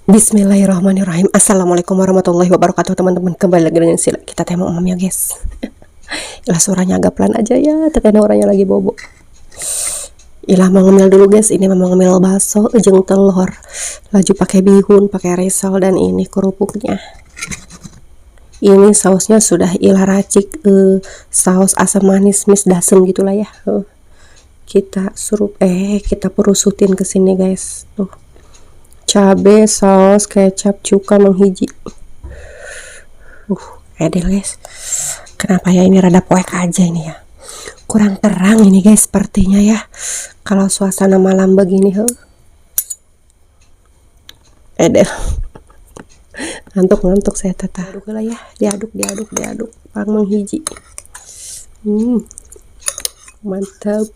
Bismillahirrahmanirrahim. Assalamualaikum warahmatullahi wabarakatuh, teman-teman. Kembali lagi dengan sila kita tema umum ya guys. Ilah suaranya agak pelan aja ya, terkena orangnya lagi bobo. Ilah mau ngemil dulu guys. Ini memang ngemil bakso ujung telur, laju pakai bihun, pakai risol, dan ini kerupuknya. Ini sausnya sudah ilah racik, saus asam manis mis dasem gitulah ya. Kita kita perusutin ke sini guys. Tuh, cabe, saus, kecap, cuka, menghiji. Edel guys. Kenapa ya ini rada poek aja ini ya. Kurang terang ini guys sepertinya ya. Kalau suasana malam begini, Edel. Ngantuk saya tata. Aduk lah ya. Diaduk. Pang menghiji. Mantap.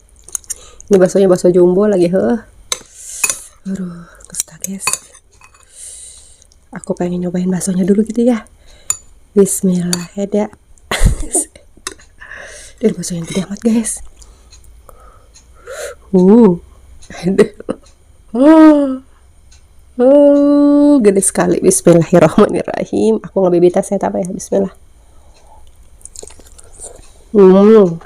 Ini baksonya bakso jumbo lagi, Aduh, kusta guys. Aku pengen nyobain baksonya dulu gitu ya. Bismillah, ada. Dan bakso yang gede amat guys. Gede sekali. Bismillahirrahmanirrahim. Aku ngebibita saya apa ya. Bismillah. Wow.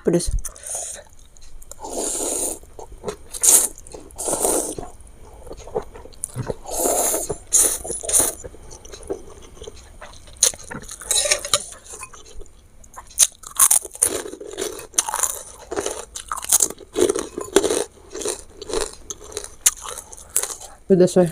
Pedes. Pedes ya.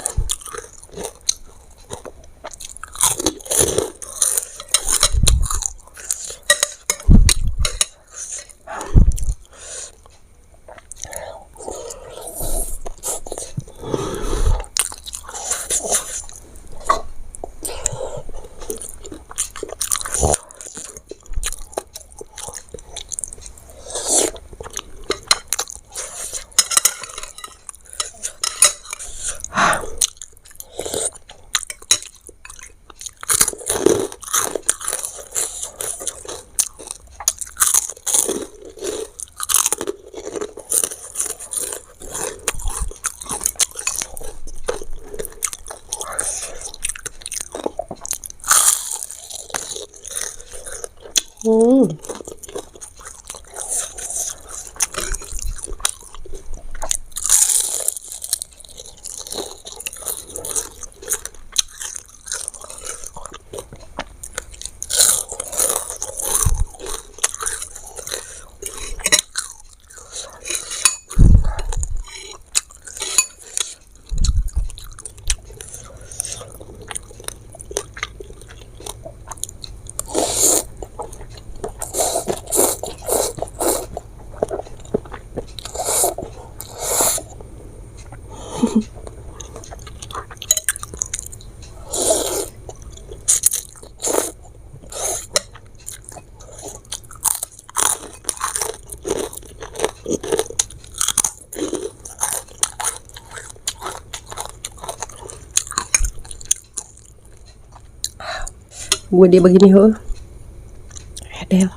Gue dia begini, Edel.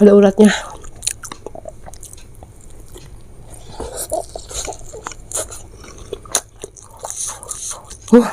Ada uratnya. Uh.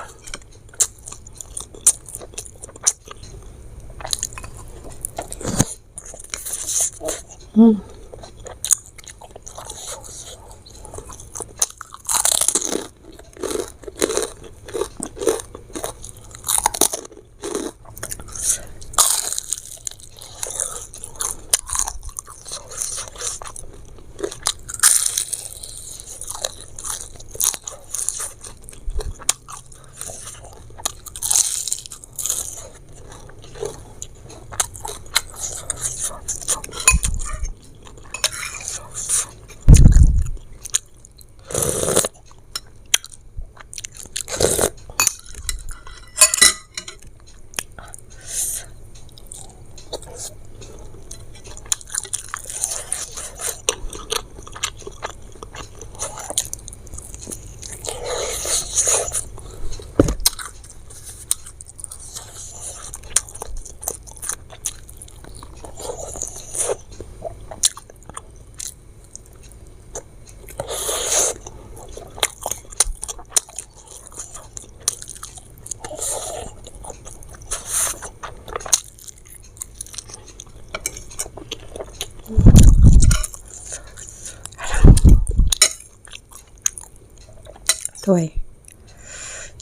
Tuh,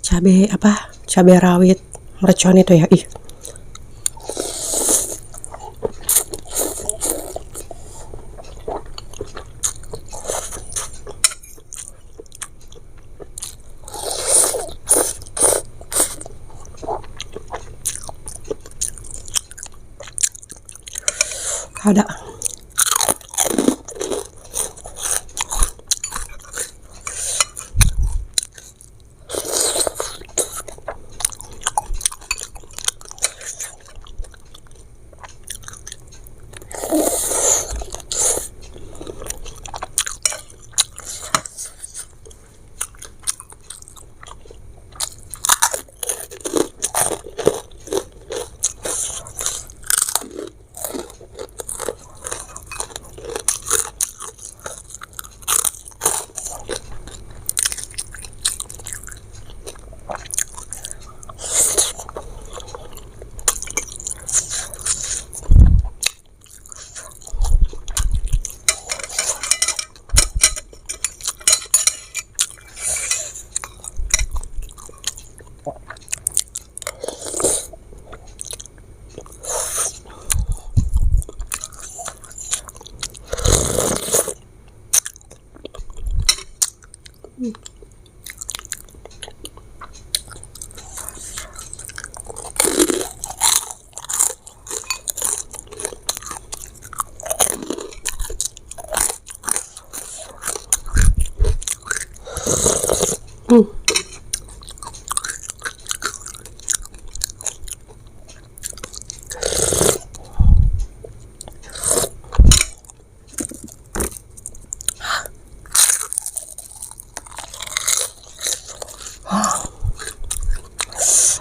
cabai rawit mercon itu ya, ih. Ada.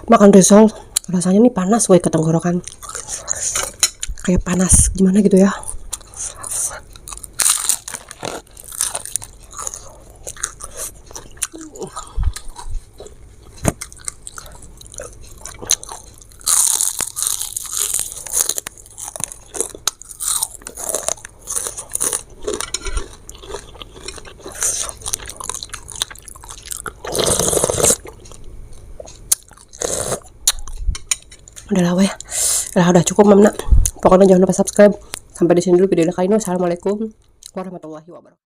Makan risol rasanya nih panas gue ke tenggorokan, kayak panas gimana gitu ya. Udah cukup Mamna. Pokoknya jangan lupa subscribe. Sampai di sini dulu video kali ini. Wassalamualaikum warahmatullahi wabarakatuh.